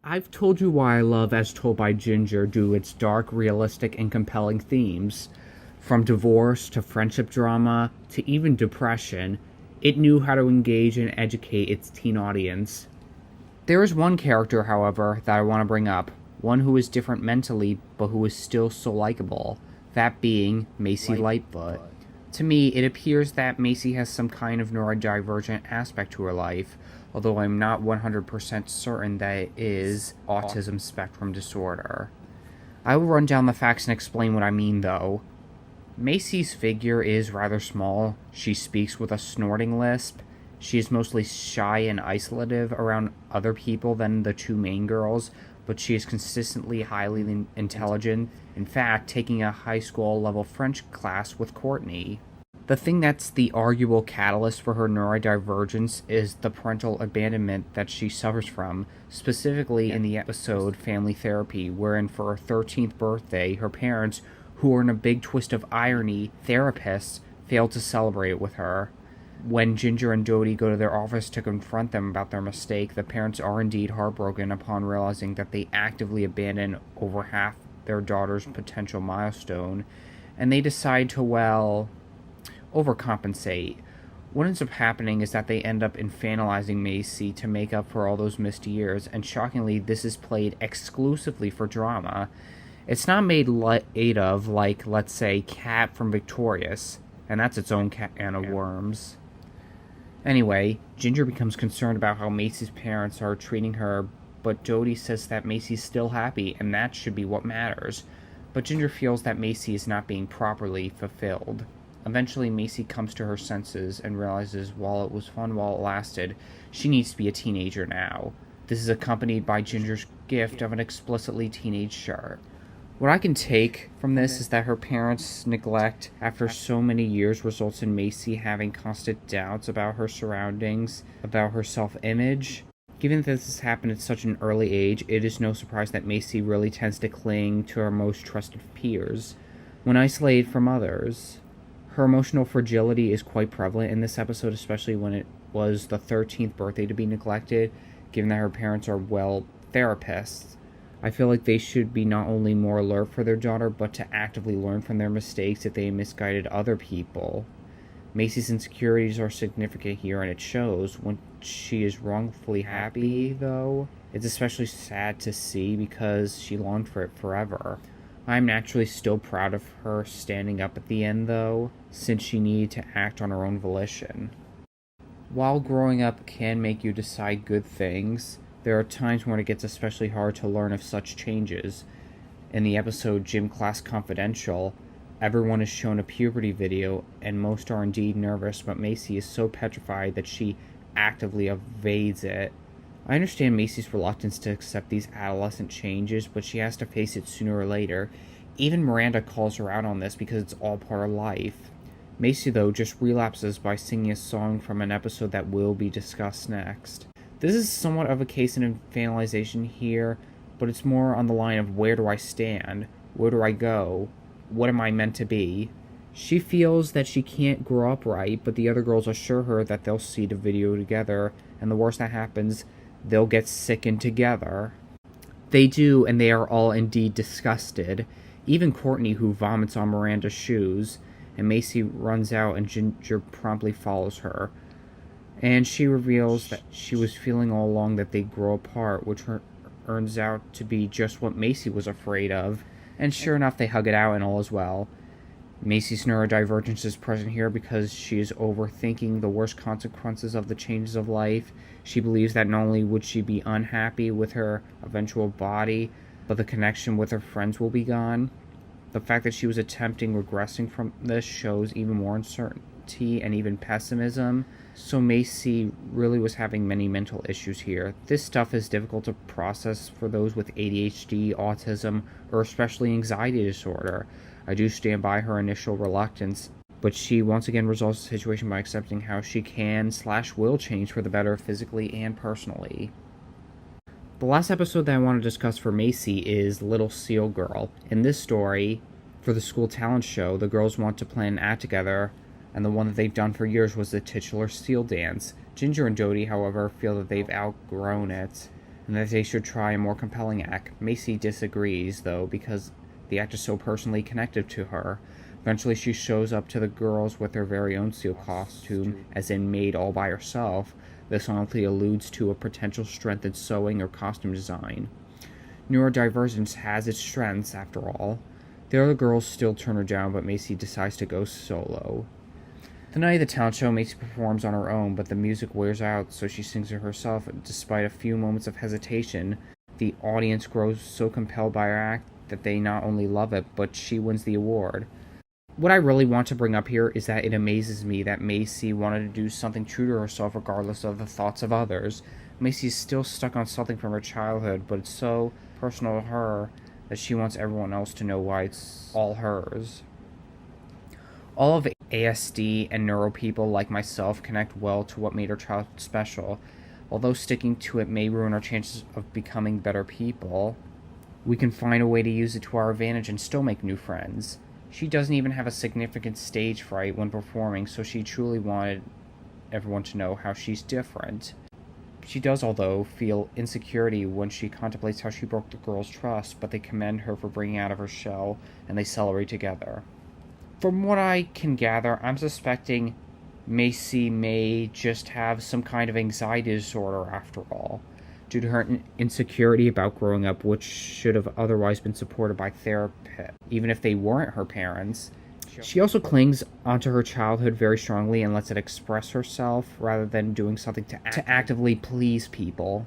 I've told you why I love As Told by Ginger due to its dark, realistic, and compelling themes. From divorce to friendship drama to even depression, it knew how to engage and educate its teen audience. There is one character, however, that I want to bring up, one who is different mentally but who is still so likable, that being Macy Lightfoot. To me, it appears that Macy has some kind of neurodivergent aspect to her life, although I'm not 100% certain that it is autism spectrum disorder. I will run down the facts and explain what I mean, though. Macy's figure is rather small. She speaks with a snorting lisp. She is mostly shy and isolative around other people than the two main girls, but she is consistently highly intelligent, in fact, taking a high school level French class with Courtney. The thing that's the arguable catalyst for her neurodivergence is the parental abandonment that she suffers from, specifically in the episode Family Therapy, wherein for her 13th birthday, her parents, who are in a big twist of irony, therapists, fail to celebrate it with her. When Ginger and Dodie go to their office to confront them about their mistake, the parents are indeed heartbroken upon realizing that they actively abandoned over half their daughter's potential milestone, and they decide to, well, overcompensate. What ends up happening is that they end up infantilizing Macy to make up for all those missed years, and shockingly, this is played exclusively for drama. It's not made light of like, let's say, Cat from Victorious, and that's its own can of worms. Anyway, Ginger becomes concerned about how Macy's parents are treating her, but Dodie says that Macy's still happy, and that should be what matters. But Ginger feels that Macy is not being properly fulfilled. Eventually, Macy comes to her senses and realizes while it was fun while it lasted, she needs to be a teenager now. This is accompanied by Ginger's gift of an explicitly teenage shirt. What I can take from this is that her parents' neglect after so many years results in Macy having constant doubts about her surroundings, about her self-image. Given that this has happened at such an early age, it is no surprise that Macy really tends to cling to her most trusted peers when isolated from others. Her emotional fragility is quite prevalent in this episode, especially when it was the 13th birthday to be neglected, given that her parents are, well, therapists. I feel like they should be not only more alert for their daughter, but to actively learn from their mistakes if they misguided other people. Macy's insecurities are significant here, and it shows. When she is wrongfully happy, though, it's especially sad to see because she longed for it forever. I'm naturally still proud of her standing up at the end, though, since she needed to act on her own volition. While growing up can make you decide good things, there are times when it gets especially hard to learn of such changes. In the episode Gym Class Confidential, everyone is shown a puberty video, and most are indeed nervous, but Macy is so petrified that she actively evades it. I understand Macy's reluctance to accept these adolescent changes, but she has to face it sooner or later. Even Miranda calls her out on this because it's all part of life. Macy, though, just relapses by singing a song from an episode that will be discussed next. This is somewhat of a case in infantilization here, but it's more on the line of where do I stand? Where do I go? What am I meant to be? She feels that she can't grow up right, but the other girls assure her that they'll see the video together, and the worst that happens, they'll get sickened together. They do, and they are all indeed disgusted. Even Courtney, who vomits on Miranda's shoes, and Macy runs out and Ginger promptly follows her. And she reveals that she was feeling all along that they'd grow apart, which turns out to be just what Macy was afraid of. And sure enough, they hug it out and all is well. Macy's neurodivergence is present here because she is overthinking the worst consequences of the changes of life. She believes that not only would she be unhappy with her eventual body, but the connection with her friends will be gone. The fact that she was attempting regressing from this shows even more uncertainty and even pessimism. So Macy really was having many mental issues here. This stuff is difficult to process for those with ADHD, autism, or especially anxiety disorder. I do stand by her initial reluctance, but she once again resolves the situation by accepting how she can/will change for the better physically and personally. The last episode that I want to discuss for Macy is Little Seal Girl. In this story, for the school talent show, the girls want to plan an act together, and the one that they've done for years was the titular seal dance. Ginger and Dodie, however, feel that they've outgrown it. and that they should try a more compelling act. Macy disagrees, though, because the act is so personally connected to her. Eventually, she shows up to the girls with her very own seal costume, as in made all by herself. This likely alludes to a potential strength in sewing or costume design. Neurodivergence has its strengths, after all. The other girls still turn her down, but Macy decides to go solo. The night of the talent show, Macy performs on her own, but the music wears out, so she sings it herself. Despite a few moments of hesitation, the audience grows so compelled by her act that they not only love it, but she wins the award. What I really want to bring up here is that it amazes me that Macy wanted to do something true to herself regardless of the thoughts of others. Macy's still stuck on something from her childhood, but it's so personal to her that she wants everyone else to know why it's all hers. All of ASD and neuro people like myself connect well to what made our child special. Although sticking to it may ruin our chances of becoming better people, we can find a way to use it to our advantage and still make new friends. She doesn't even have a significant stage fright when performing, so she truly wanted everyone to know how she's different. She does, although, feel insecurity when she contemplates how she broke the girls' trust, but they commend her for breaking out of her shell, and they celebrate together. From what I can gather, I'm suspecting Macy may just have some kind of anxiety disorder after all, due to her insecurity about growing up, which should have otherwise been supported by therapists, even if they weren't her parents. She also clings onto her childhood very strongly and lets it express herself rather than doing something to actively please people.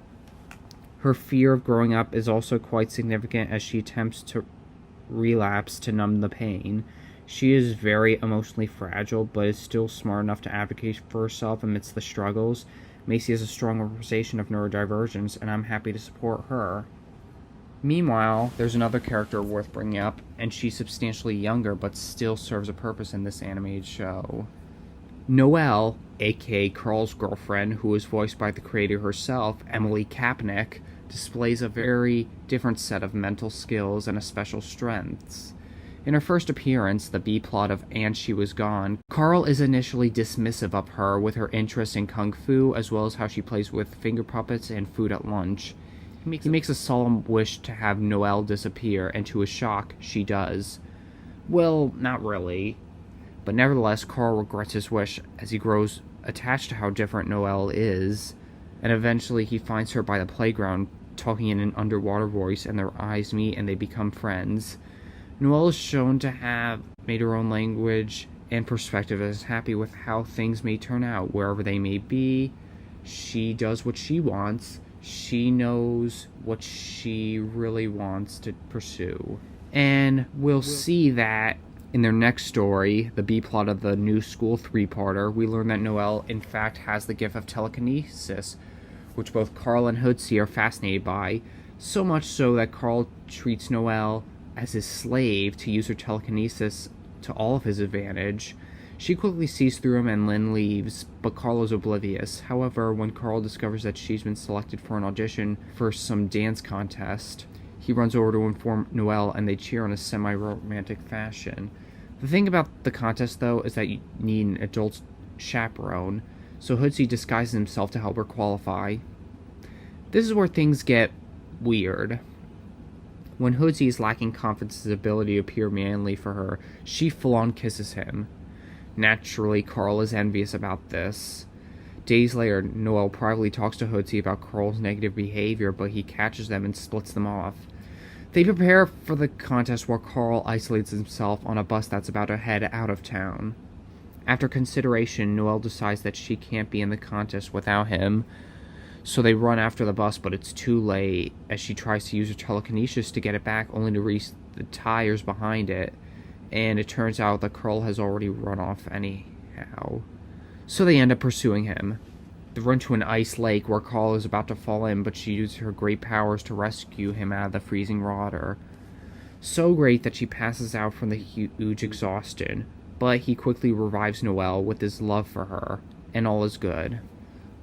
Her fear of growing up is also quite significant as she attempts to relapse to numb the pain. She is very emotionally fragile, but is still smart enough to advocate for herself amidst the struggles. Macy has a strong representation of neurodivergence, and I'm happy to support her. Meanwhile, there's another character worth bringing up, and she's substantially younger, but still serves a purpose in this animated show. Noelle, aka Carl's girlfriend, who is voiced by the creator herself, Emily Kapnick, displays a very different set of mental skills and special strengths. In her first appearance, the B-plot of And She Was Gone, Carl is initially dismissive of her with her interest in kung fu, as well as how she plays with finger puppets and food at lunch. He makes a solemn wish to have Noelle disappear, and to his shock, she does. Well, not really. But nevertheless, Carl regrets his wish as he grows attached to how different Noelle is, and eventually he finds her by the playground, talking in an underwater voice, and their eyes meet and they become friends. Noelle is shown to have made her own language and perspective and is happy with how things may turn out, wherever they may be. She does what she wants. She knows what she really wants to pursue. And we'll see that in their next story, the B-plot of the New School 3-parter, we learn that Noelle, in fact, has the gift of telekinesis, which both Carl and Hootsie are fascinated by, so much so that Carl treats Noelle as his slave to use her telekinesis to all of his advantage. She quickly sees through him and Lynn leaves, but Carl is oblivious. However, when Carl discovers that she's been selected for an audition for some dance contest, he runs over to inform Noelle and they cheer in a semi-romantic fashion. The thing about the contest, though, is that you need an adult chaperone, so Hootsie disguises himself to help her qualify. This is where things get weird. When Hootsie is lacking confidence in his ability to appear manly for her, she full-on kisses him. Naturally, Carl is envious about this. Days later, Noelle privately talks to Hootsie about Carl's negative behavior, but he catches them and splits them off. They prepare for the contest while Carl isolates himself on a bus that's about to head out of town. After consideration, Noelle decides that she can't be in the contest without him, so they run after the bus, but it's too late, as she tries to use her telekinesis to get it back, only to reach the tires behind it, and it turns out that Carl has already run off anyhow. So they end up pursuing him. They run to an ice lake where Carl is about to fall in, but she uses her great powers to rescue him out of the freezing water. So great that she passes out from the huge exhaustion, but he quickly revives Noelle with his love for her, and all is good.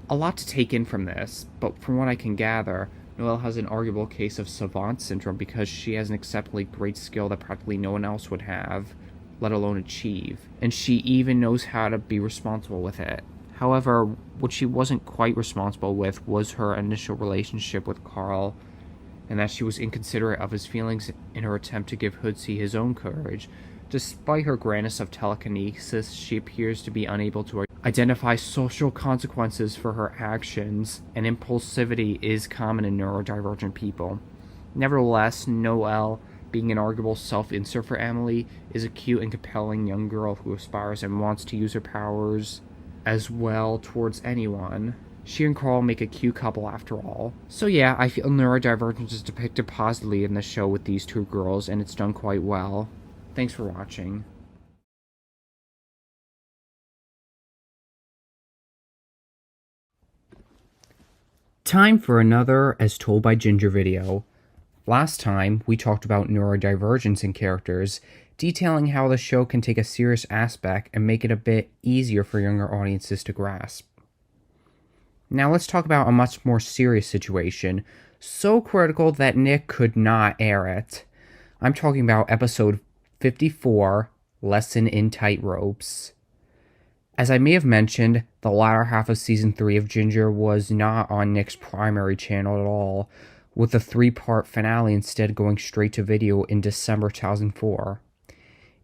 A lot to take in from this, but from what I can gather, Noelle has an arguable case of savant syndrome because she has an exceptionally great skill that practically no one else would have, let alone achieve, and she even knows how to be responsible with it. However, what she wasn't quite responsible with was her initial relationship with Carl, and that she was inconsiderate of his feelings in her attempt to give Hootsie his own courage. Despite her grandness of telekinesis, she appears to be unable to identify social consequences for her actions, and impulsivity is common in neurodivergent people. Nevertheless, Noelle, being an arguable self-insert for Emily, is a cute and compelling young girl who aspires and wants to use her powers as well towards anyone. She and Carl make a cute couple after all. So yeah, I feel neurodivergence is depicted positively in the show with these two girls, and it's done quite well. Thanks for watching. Time for another As Told by Ginger video. Last time, we talked about neurodivergence in characters, detailing how the show can take a serious aspect and make it a bit easier for younger audiences to grasp. Now let's talk about a much more serious situation, so critical that Nick could not air it. I'm talking about episode 54, Lesson in Tightropes. As I may have mentioned, the latter half of season 3 of Ginger was not on Nick's primary channel at all, with the 3-part finale instead going straight to video in December 2004.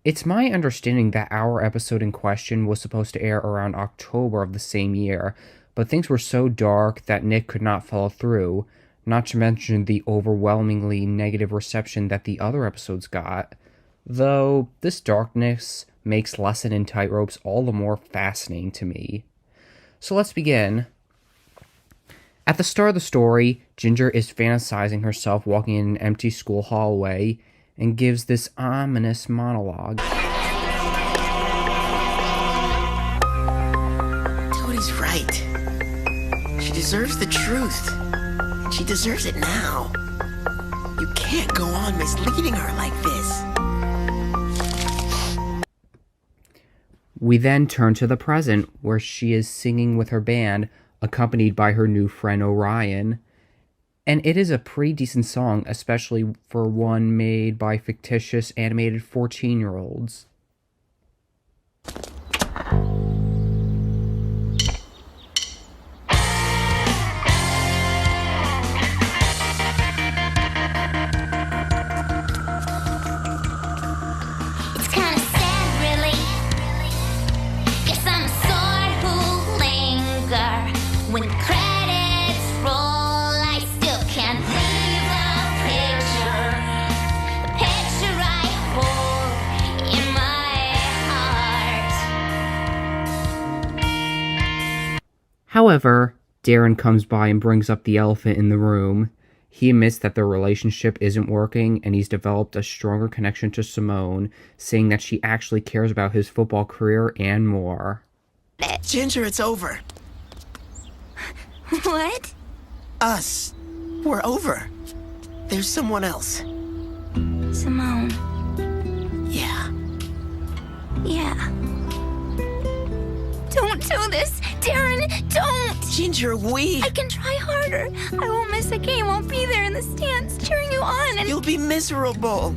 It's my understanding that our episode in question was supposed to air around October of the same year, but things were so dark that Nick could not follow through, not to mention the overwhelmingly negative reception that the other episodes got. Though this darkness makes Lesson in Tightropes all the more fascinating to me. So let's begin. At the start of the story, Ginger is fantasizing herself walking in an empty school hallway and gives this ominous monologue. Toadie's right. She deserves the truth. And she deserves it now. You can't go on misleading her like this. We then turn to the present, where she is singing with her band, accompanied by her new friend Orion. And it is a pretty decent song, especially for one made by fictitious animated 14-year-olds. When credits roll, I still can't leave the picture I hold in my heart. However, Darren comes by and brings up the elephant in the room. He admits that their relationship isn't working, and he's developed a stronger connection to Simone, saying that she actually cares about his football career and more. Ginger, it's over. What? Us. We're over. There's someone else. Simone. Yeah. Yeah. Don't do this! Darren, don't! Ginger, I can try harder. I won't miss a game. I'll be there in the stands cheering you on and... You'll be miserable.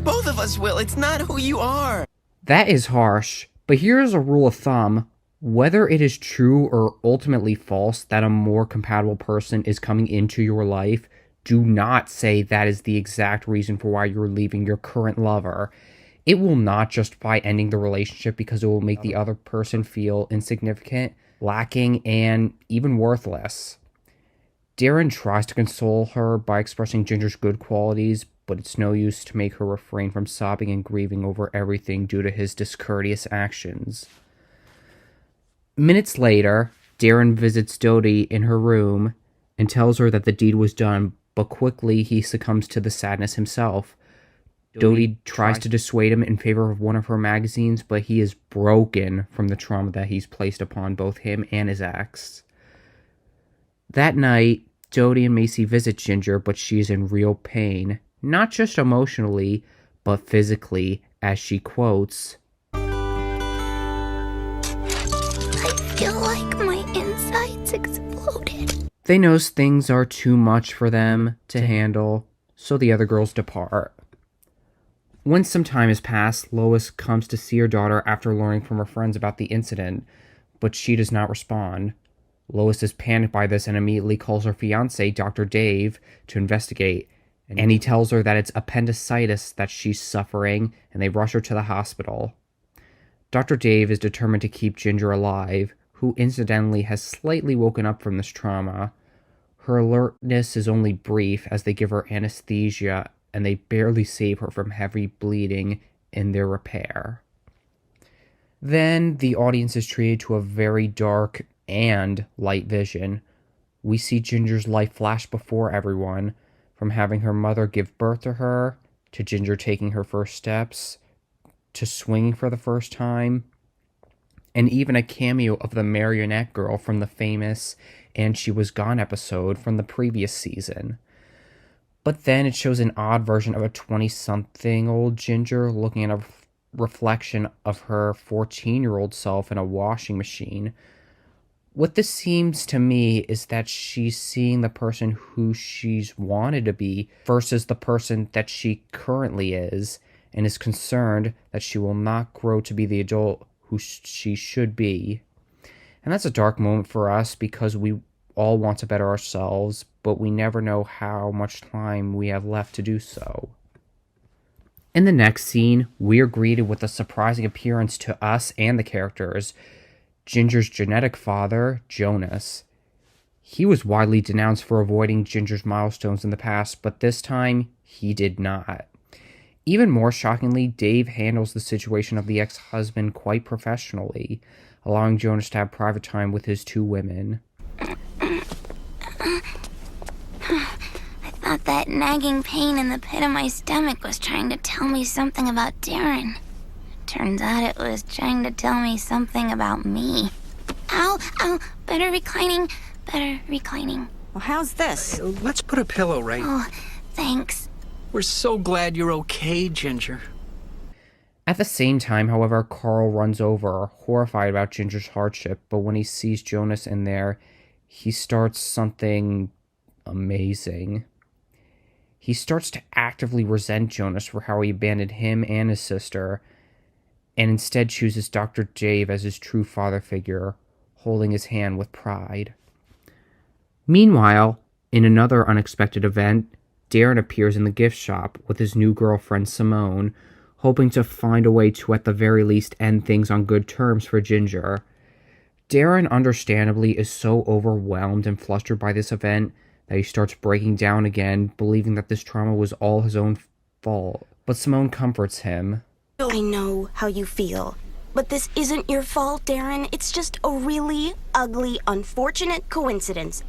Both of us will. It's not who you are. That is harsh, but here's a rule of thumb. Whether it is true or ultimately false that a more compatible person is coming into your life, do not say that is the exact reason for why you're leaving your current lover. It will not justify ending the relationship because it will make the other person feel insignificant, lacking, and even worthless. Darren tries to console her by expressing Ginger's good qualities, but it's no use to make her refrain from sobbing and grieving over everything due to his discourteous actions. Minutes later, Darren visits Dodie in her room and tells her that the deed was done, but quickly he succumbs to the sadness himself. Dodie tries to dissuade him in favor of one of her magazines, but he is broken from the trauma that he's placed upon both him and his ex. That night, Dodie and Macy visit Ginger, but she's in real pain, not just emotionally, but physically, as she quotes, I feel like my insides exploded. They know things are too much for them to handle, so the other girls depart. When some time has passed, Lois comes to see her daughter after learning from her friends about the incident, but she does not respond. Lois is panicked by this and immediately calls her fiancé, Dr. Dave, to investigate, and he tells her that it's appendicitis that she's suffering, and they rush her to the hospital. Dr. Dave is determined to keep Ginger alive, who incidentally has slightly woken up from this trauma. Her alertness is only brief as they give her anesthesia, and they barely save her from heavy bleeding in their repair. Then the audience is treated to a very dark and light vision. We see Ginger's life flash before everyone, from having her mother give birth to her, to Ginger taking her first steps, to swinging for the first time, and even a cameo of the marionette girl from the famous And She Was Gone episode from the previous season. But then it shows an odd version of a 20-something-old Ginger looking at a reflection of her 14-year-old self in a washing machine. What this seems to me is that she's seeing the person who she's wanted to be versus the person that she currently is, and is concerned that she will not grow to be the adult who she should be. And that's a dark moment for us because we all want to better ourselves, but we never know how much time we have left to do so. In the next scene, we are greeted with a surprising appearance to us and the characters. Ginger's genetic father, Jonas. He was widely denounced for avoiding Ginger's milestones in the past, but this time, he did not. Even more shockingly, Dave handles the situation of the ex-husband quite professionally, allowing Jonas to have private time with his two women. I thought that nagging pain in the pit of my stomach was trying to tell me something about Darren. Turns out it was trying to tell me something about me. Ow, ow, better reclining. Well, how's this? Let's put a pillow right. Oh, thanks. We're so glad you're okay, Ginger. At the same time, however, Carl runs over, horrified about Ginger's hardship, but when he sees Jonas in there, he starts something amazing. He starts to actively resent Jonas for how he abandoned him and his sister, and instead chooses Dr. Dave as his true father figure, holding his hand with pride. Meanwhile, in another unexpected event, Darren appears in the gift shop with his new girlfriend Simone, hoping to find a way to at the very least end things on good terms for Ginger. Darren understandably is so overwhelmed and flustered by this event that he starts breaking down again, believing that this trauma was all his own fault. But Simone comforts him. I know how you feel, but this isn't your fault, Darren. It's just a really ugly, unfortunate coincidence.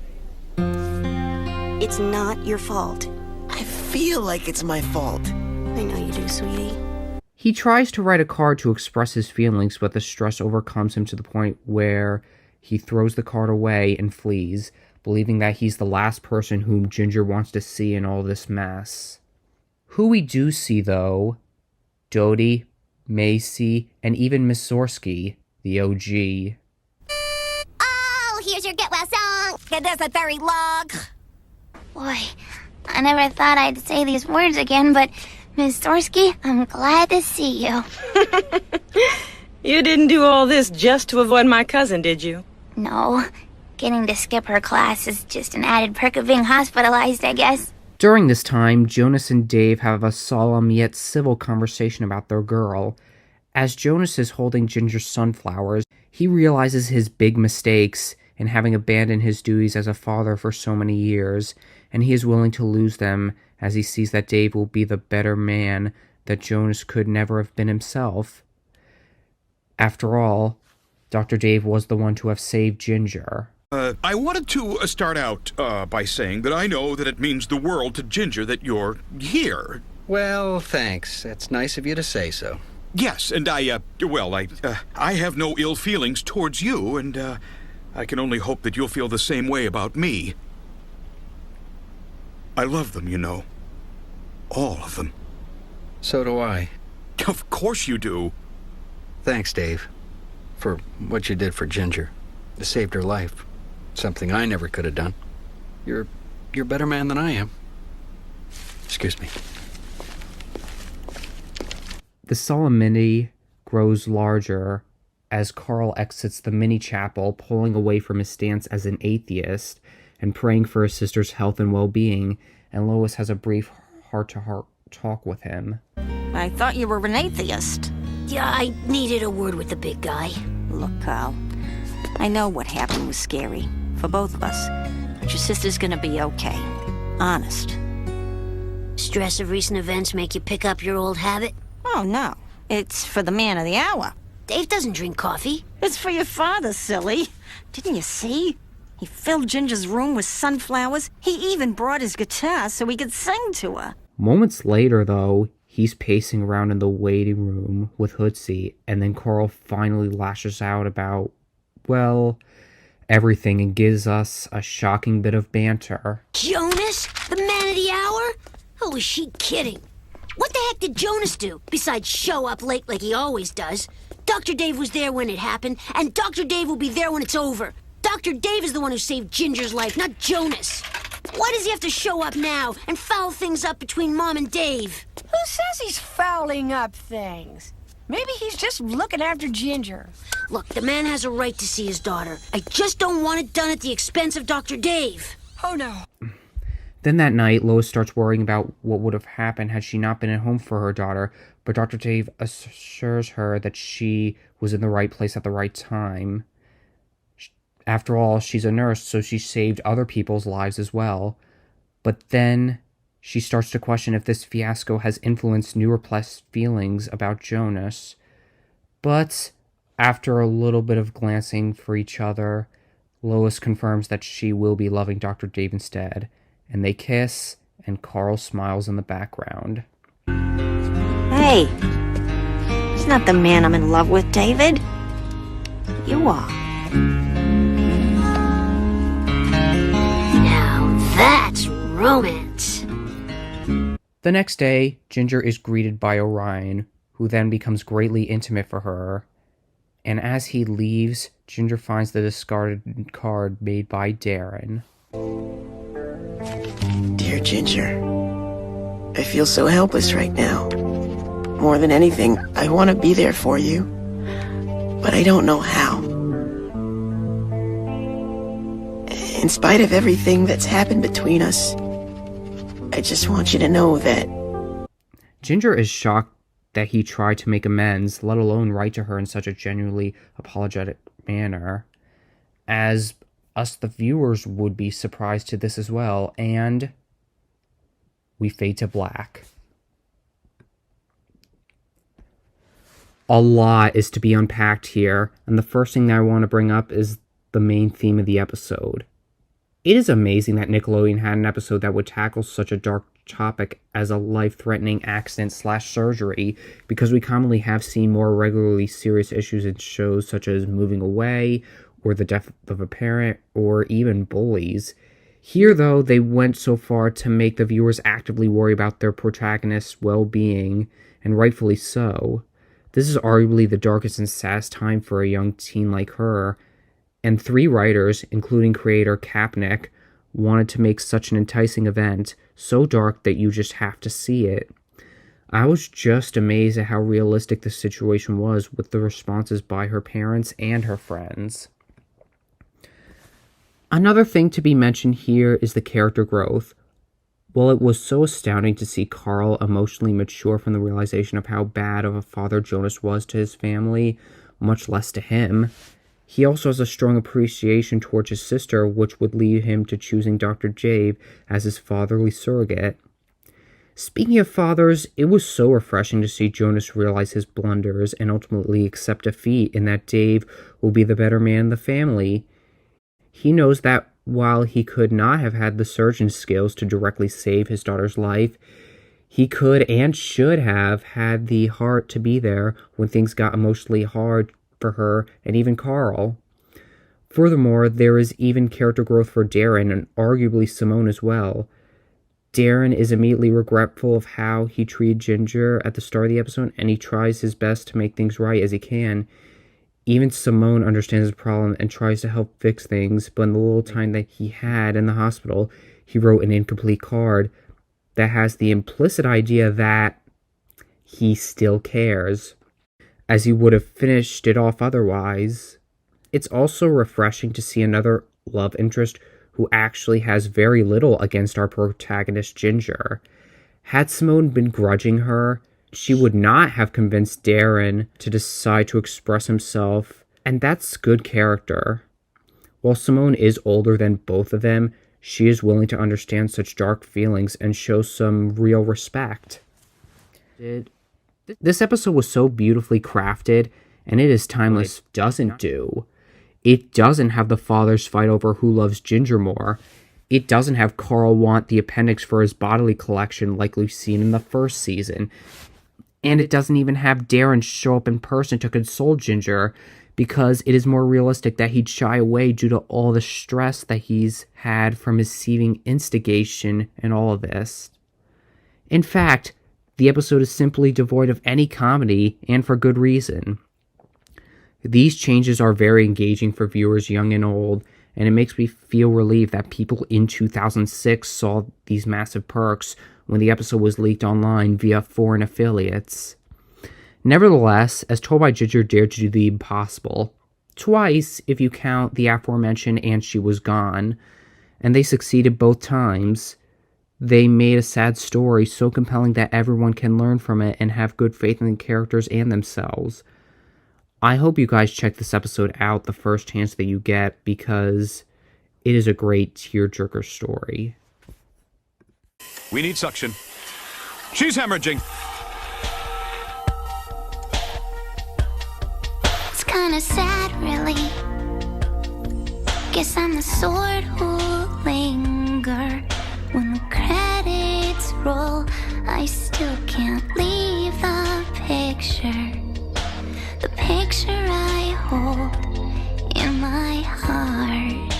It's not your fault. I feel like it's my fault. I know you do, sweetie. He tries to write a card to express his feelings, but the stress overcomes him to the point where he throws the card away and flees, believing that he's the last person whom Ginger wants to see in all this mess. Who we do see, though, Dodie, Macy, and even Miss Sorsky, the OG. Oh, here's your get well song. It isn't very long. Boy, I never thought I'd say these words again, but Miss Sorsky, I'm glad to see you. You didn't do all this just to avoid my cousin, did you? No, getting to skip her class is just an added perk of being hospitalized, I guess. During this time, Jonas and Dave have a solemn yet civil conversation about their girl. As Jonas is holding Ginger's sunflowers, he realizes his big mistakes in having abandoned his duties as a father for so many years, and he is willing to lose them as he sees that Dave will be the better man that Jonas could never have been himself. After all, Dr. Dave was the one to have saved Ginger. I wanted to start out by saying that I know that it means the world to Ginger that you're here. Well, thanks. That's nice of you to say so. Yes, and I have no ill feelings towards you, and I can only hope that you'll feel the same way about me. I love them, you know. All of them. So do I. Of course you do. Thanks, Dave, for what you did for Ginger. You saved her life. Something I never could have done. You're a better man than I am. Excuse me. The solemnity grows larger as Carl exits the mini chapel, pulling away from his stance as an atheist and praying for his sister's health and well-being, and Lois has a brief heart-to-heart talk with him. I thought you were an atheist. Yeah, I needed a word with the big guy. Look, Carl, I know what happened was scary for both of us, but your sister's gonna be okay. Honest. Stress of recent events make you pick up your old habit? Oh, no. It's for the man of the hour. Dave doesn't drink coffee. It's for your father, silly. Didn't you see? He filled Ginger's room with sunflowers. He even brought his guitar so he could sing to her. Moments later, though, he's pacing around in the waiting room with Hootsie, and then Carl finally lashes out about, well, everything, and gives us a shocking bit of banter. Jonas? The man of the hour? Oh, is she kidding? What the heck did Jonas do, besides show up late like he always does? Dr. Dave was there when it happened, and Dr. Dave will be there when it's over. Dr. Dave is the one who saved Ginger's life, not Jonas. Why does he have to show up now and foul things up between Mom and Dave? Who says he's fouling up things? Maybe he's just looking after Ginger. Look, the man has a right to see his daughter. I just don't want it done at the expense of Dr. Dave. Oh, no. Then that night, Lois starts worrying about what would have happened had she not been at home for her daughter, but Dr. Dave assures her that she was in the right place at the right time. After all, she's a nurse, so she saved other people's lives as well. But then she starts to question if this fiasco has influenced New Replaced feelings about Jonas. But after a little bit of glancing for each other, Lois confirms that she will be loving Dr. Dave instead, and they kiss, and Carl smiles in the background. Hey, he's not the man I'm in love with, David. You are. Now that's romance. The next day, Ginger is greeted by Orion, who then becomes greatly intimate for her. And as he leaves, Ginger finds the discarded card made by Darren. Dear Ginger, I feel so helpless right now. More than anything, I want to be there for you, but I don't know how. In spite of everything that's happened between us, I just want you to know that... Ginger is shocked that he tried to make amends, let alone write to her in such a genuinely apologetic manner, as us the viewers would be surprised to this as well, and we fade to black. A lot is to be unpacked here, and the first thing that I want to bring up is the main theme of the episode. It is amazing that Nickelodeon had an episode that would tackle such a dark topic as a life-threatening accident/surgery, because we commonly have seen more regularly serious issues in shows such as Moving Away, or the death of a parent, or even bullies. Here, though, they went so far to make the viewers actively worry about their protagonist's well-being, and rightfully so. This is arguably the darkest and saddest time for a young teen like her, and 3 writers, including creator Kapnick, wanted to make such an enticing event, so dark that you just have to see it. I was just amazed at how realistic the situation was with the responses by her parents and her friends. Another thing to be mentioned here is the character growth. While it was so astounding to see Carl emotionally mature from the realization of how bad of a father Jonas was to his family, much less to him, he also has a strong appreciation towards his sister, which would lead him to choosing Dr. Dave as his fatherly surrogate. Speaking of fathers, it was so refreshing to see Jonas realize his blunders and ultimately accept defeat, and that Dave will be the better man in the family. He knows that while he could not have had the surgeon's skills to directly save his daughter's life, he could and should have had the heart to be there when things got emotionally hard for her and even Carl. Furthermore, there is even character growth for Darren and arguably Simone as well. Darren is immediately regretful of how he treated Ginger at the start of the episode, and he tries his best to make things right as he can. Even Simone understands the problem and tries to help fix things, but in the little time that he had in the hospital, he wrote an incomplete card that has the implicit idea that he still cares. as he would have finished it off otherwise. It's also refreshing to see another love interest who actually has very little against our protagonist Ginger. Had Simone been grudging her, she would not have convinced Darren to decide to express himself, and that's good character. While Simone is older than both of them, she is willing to understand such dark feelings and show some real respect. This episode was so beautifully crafted, and it is timeless. Doesn't do. It doesn't have the fathers fight over who loves Ginger more. It doesn't have Carl want the appendix for his bodily collection like we've seen in the first season. And it doesn't even have Darren show up in person to console Ginger, because it is more realistic that he'd shy away due to all the stress that he's had from receiving instigation and all of this. In fact, the episode is simply devoid of any comedy, and for good reason. These changes are very engaging for viewers young and old, and it makes me feel relieved that people in 2006 saw these massive perks when the episode was leaked online via foreign affiliates. Nevertheless, As Told by Ginger dared to do the impossible. Twice, if you count the aforementioned And She Was Gone, and they succeeded both times. They made a sad story so compelling that everyone can learn from it and have good faith in the characters and themselves. I hope you guys check this episode out the first chance that you get, because it is a great tearjerker story. We need suction. She's hemorrhaging. It's kinda sad, really. Guess I'm the sort who'll linger when the credits roll. I still can't leave the picture. The picture I hold in my heart.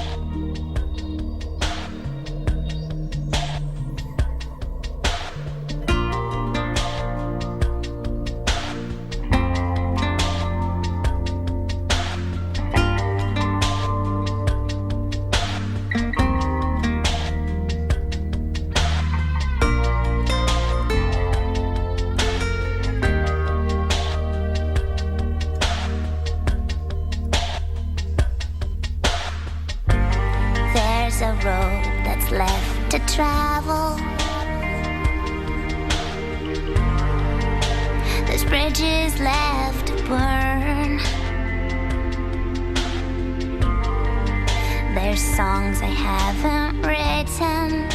A road that's left to travel. There's bridges left to burn. There's songs I haven't written.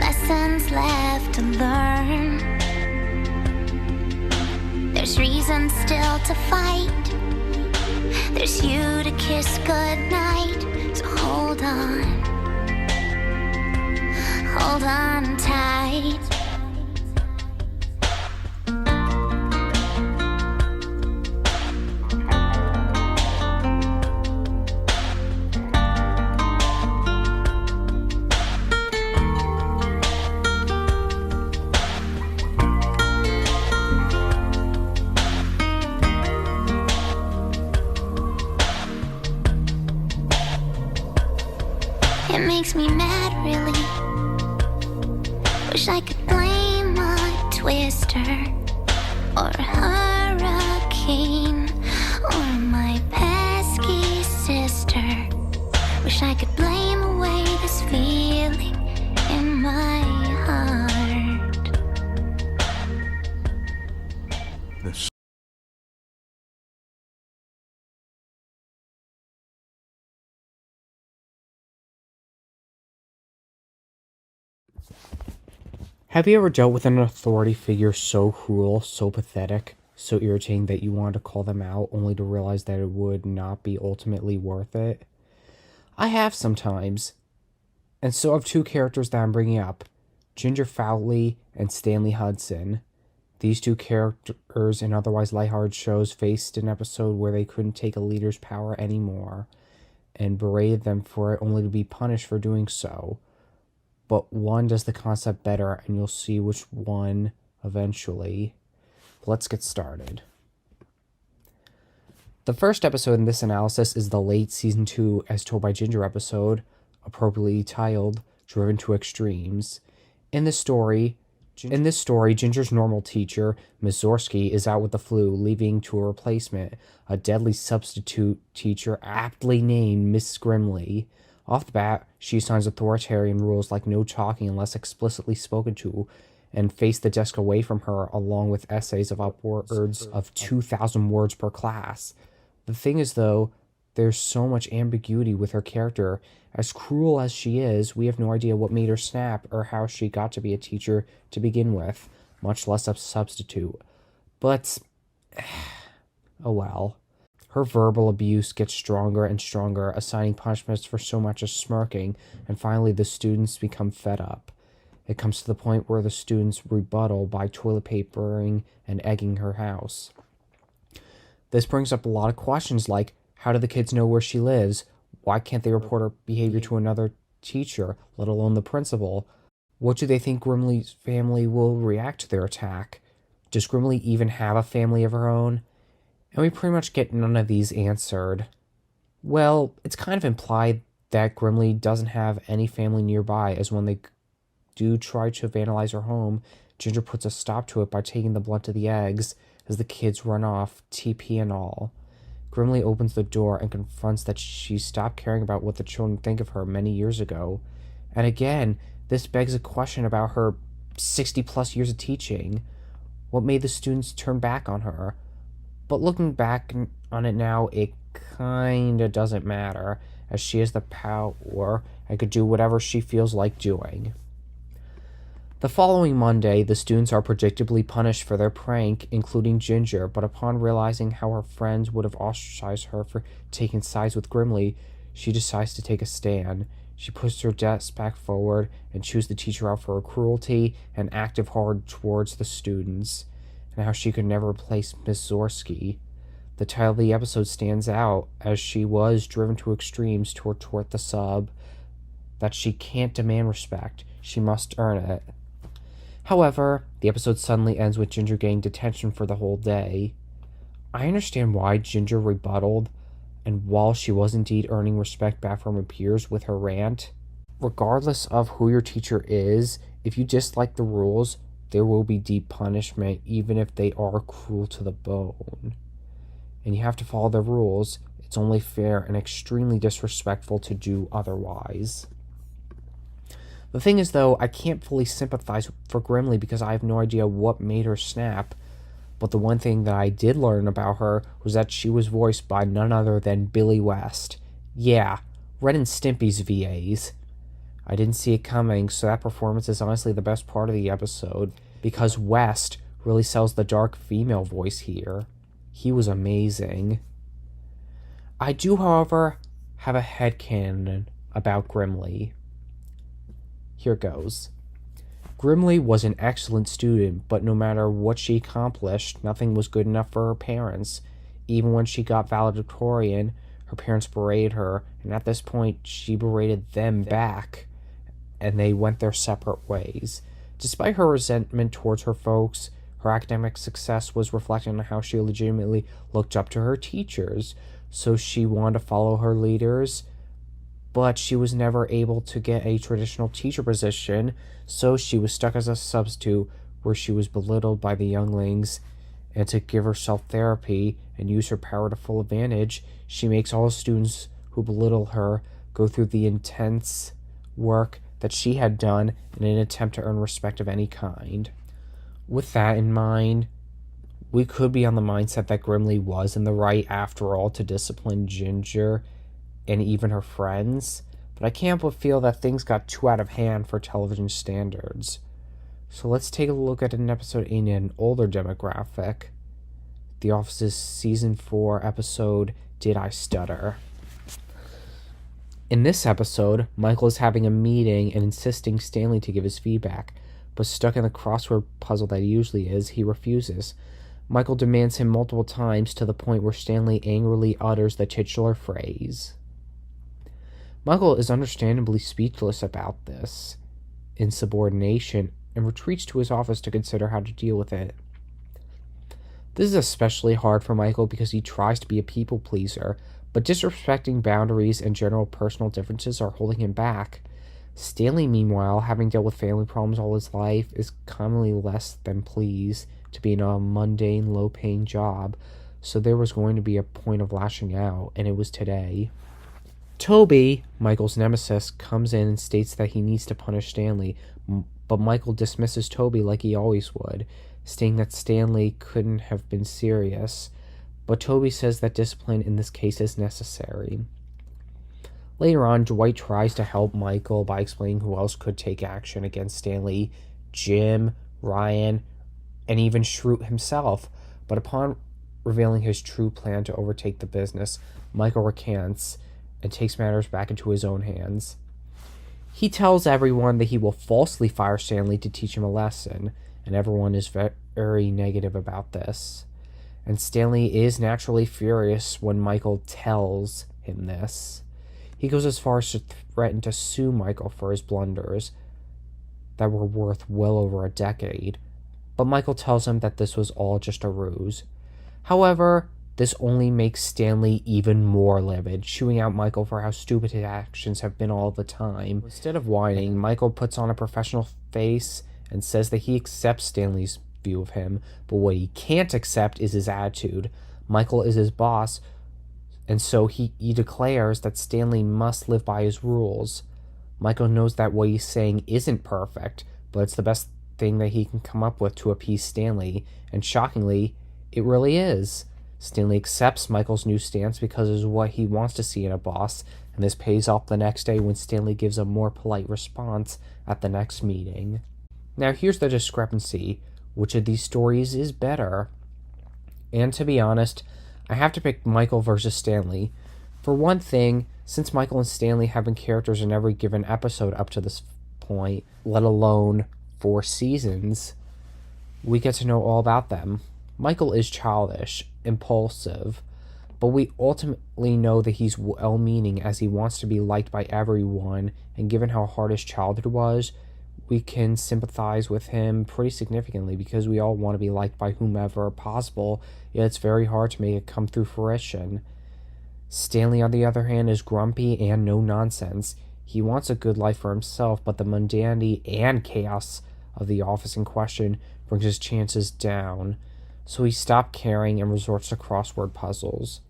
Lessons left to learn. There's reasons still to fight. There's you to kiss goodnight, so hold on tight. It makes me mad, really. Wish I could blame a twister or a hurricane or my pesky sister. Wish I could blame away this feeling in my heart. This. Have you ever dealt with an authority figure so cruel, so pathetic, so irritating that you wanted to call them out only to realize that it would not be ultimately worth it? I have sometimes. And so have two characters that I'm bringing up, Ginger Fowley and Stanley Hudson. These two characters in otherwise lighthearted shows faced an episode where they couldn't take a leader's power anymore and berated them for it only to be punished for doing so. But one does the concept better, and you'll see which one eventually. Let's get started. The first episode in this analysis is the late Season 2 As Told by Ginger episode, appropriately titled Driven to Extremes. In the story, In this story, Ginger's normal teacher, Miss Zorsky, is out with the flu, leaving to a replacement, a deadly substitute teacher aptly named Miss Grimley. Off the bat, she assigns authoritarian rules like no talking unless explicitly spoken to, and face the desk away from her, along with essays of upwards of 2,000 words per class. The thing is, though, there's so much ambiguity with her character. As cruel as she is, we have no idea what made her snap or how she got to be a teacher to begin with, much less a substitute. But, oh well. Her verbal abuse gets stronger and stronger, assigning punishments for so much as smirking, and finally the students become fed up. It comes to the point where the students rebuttal by toilet papering and egging her house. This brings up a lot of questions like, how do the kids know where she lives? Why can't they report her behavior to another teacher, let alone the principal? What do they think Grimley's family will react to their attack? Does Grimley even have a family of her own? And we pretty much get none of these answered. Well, it's kind of implied that Grimley doesn't have any family nearby, as when they do try to vandalize her home, Ginger puts a stop to it by taking the blunt of the eggs as the kids run off, TP and all. Grimley opens the door and confronts that she stopped caring about what the children think of her many years ago. And again, this begs a question about her 60-plus years of teaching. What made the students turn back on her? But looking back on it now, it kinda doesn't matter, as she has the power and could do whatever she feels like doing. The following Monday, the students are predictably punished for their prank, including Ginger, but upon realizing how her friends would have ostracized her for taking sides with Grimley, she decides to take a stand. She pushes her desk back forward and chews the teacher out for her cruelty and active hard towards the students, and how she could never replace Miss Zorsky. The title of the episode stands out, as she was driven to extremes to retort the sub that she can't demand respect, she must earn it. However, the episode suddenly ends with Ginger getting detention for the whole day. I understand why Ginger rebutted, and while she was indeed earning respect back from her peers with her rant, regardless of who your teacher is, if you dislike the rules, there will be deep punishment, even if they are cruel to the bone. And you have to follow the rules. It's only fair and extremely disrespectful to do otherwise. The thing is, though, I can't fully sympathize for Grimley because I have no idea what made her snap, but the one thing that I did learn about her was that she was voiced by none other than Billy West. Yeah, Ren and Stimpy's VAs. I didn't see it coming, so that performance is honestly the best part of the episode, because West really sells the dark female voice here. He was amazing. I do, however, have a headcanon about Grimley. Here goes. Grimley was an excellent student, but no matter what she accomplished, nothing was good enough for her parents. Even when she got valedictorian, her parents berated her, and at this point, she berated them back, and they went their separate ways. Despite her resentment towards her folks, her academic success was reflected on how she legitimately looked up to her teachers, so she wanted to follow her leaders, but she was never able to get a traditional teacher position, so she was stuck as a substitute where she was belittled by the younglings, and to give herself therapy and use her power to full advantage, she makes all students who belittle her go through the intense work that she had done in an attempt to earn respect of any kind. With that in mind, we could be on the mindset that Grimley was in the right after all to discipline Ginger and even her friends, but I can't but feel that things got too out of hand for television standards. So let's take a look at an episode aimed at an older demographic. The Office's Season 4 episode, Did I Stutter? In this episode, Michael is having a meeting and insisting Stanley to give his feedback, but stuck in the crossword puzzle that he usually is, he refuses. Michael demands him multiple times to the point where Stanley angrily utters the titular phrase. Michael is understandably speechless about this insubordination and retreats to his office to consider how to deal with it. This is especially hard for Michael because he tries to be a people pleaser, but disrespecting boundaries and general personal differences are holding him back. Stanley, meanwhile, having dealt with family problems all his life, is commonly less than pleased to be in a mundane, low-paying job, so there was going to be a point of lashing out, and it was today. Toby, Michael's nemesis, comes in and states that he needs to punish Stanley, but Michael dismisses Toby like he always would, stating that Stanley couldn't have been serious, but Toby says that discipline in this case is necessary. Later on, Dwight tries to help Michael by explaining who else could take action against Stanley: Jim, Ryan, and even Schrute himself, but upon revealing his true plan to overtake the business, Michael recants and takes matters back into his own hands. He tells everyone that he will falsely fire Stanley to teach him a lesson, and everyone is very negative about this. And Stanley is naturally furious when Michael tells him this. He goes as far as to threaten to sue Michael for his blunders that were worth well over a decade, but Michael tells him that this was all just a ruse. However, this only makes Stanley even more livid, chewing out Michael for how stupid his actions have been all the time. Instead of whining, Michael puts on a professional face and says that he accepts Stanley's view of him, but what he can't accept is his attitude. Michael is his boss, and so he declares that Stanley must live by his rules. Michael knows that what he's saying isn't perfect, but it's the best thing that he can come up with to appease Stanley, and shockingly, it really is. Stanley accepts Michael's new stance because it is what he wants to see in a boss, and this pays off the next day when Stanley gives a more polite response at the next meeting. Now here's the discrepancy. Which of these stories is better? And to be honest, I have to pick Michael versus Stanley. For one thing, since Michael and Stanley have been characters in every given episode up to this point, let alone 4 seasons, we get to know all about them. Michael is childish, impulsive, but we ultimately know that he's well-meaning as he wants to be liked by everyone, and given how hard his childhood was, we can sympathize with him pretty significantly because we all want to be liked by whomever possible, yet it's very hard to make it come through fruition. Stanley, on the other hand, is grumpy and no-nonsense. He wants a good life for himself, but the mundanity and chaos of the office in question brings his chances down, so he stopped caring and resorts to crossword puzzles.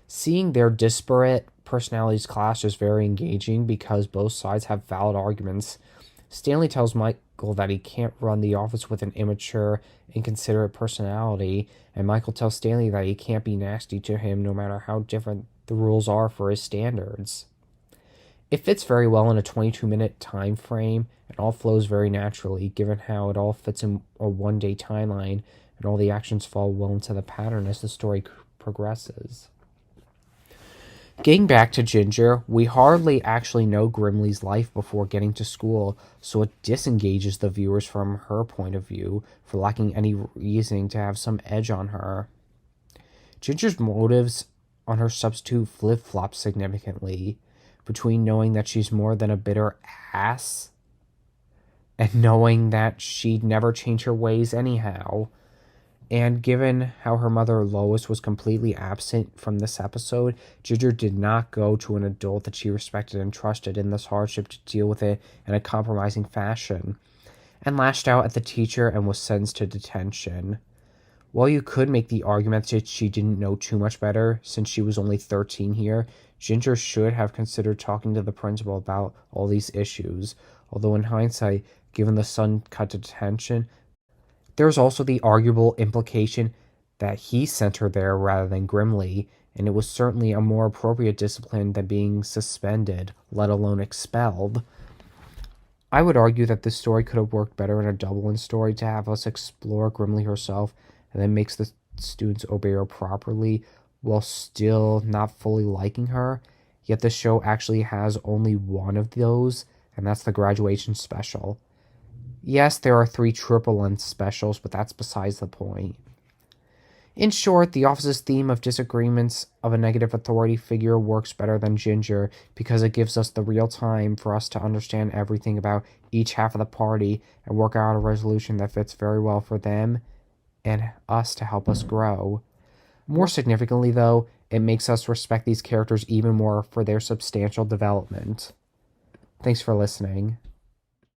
Seeing their disparate personalities clash is very engaging because both sides have valid arguments. Stanley tells Michael that he can't run the office with an immature, inconsiderate personality, and Michael tells Stanley that he can't be nasty to him no matter how different the rules are for his standards. It fits very well in a 22-minute time frame, and all flows very naturally, given how it all fits in a one-day timeline, and all the actions fall well into the pattern as the story progresses. Getting back to Ginger, we hardly actually know Grimley's life before getting to school, so it disengages the viewers from her point of view for lacking any reasoning to have some edge on her. Ginger's motives on her substitute flip-flop significantly, between knowing that she's more than a bitter ass and knowing that she'd never change her ways anyhow. And given how her mother Lois was completely absent from this episode, Ginger did not go to an adult that she respected and trusted in this hardship to deal with it in a compromising fashion, and lashed out at the teacher and was sentenced to detention. While you could make the argument that she didn't know too much better since she was only 13 here, Ginger should have considered talking to the principal about all these issues, although in hindsight, given the son cut to detention, there's also the arguable implication that he sent her there rather than Grimley, and it was certainly a more appropriate discipline than being suspended, let alone expelled. I would argue that this story could have worked better in a Dublin story to have us explore Grimley herself, and then makes the students obey her properly while still not fully liking her, yet the show actually has only one of those, and that's the graduation special. Yes, there are 3 triple-length specials, but that's besides the point. In short, The Office's theme of disagreements of a negative authority figure works better than Ginger because it gives us the real time for us to understand everything about each half of the party and work out a resolution that fits very well for them and us to help us grow. More significantly, though, it makes us respect these characters even more for their substantial development. Thanks for listening.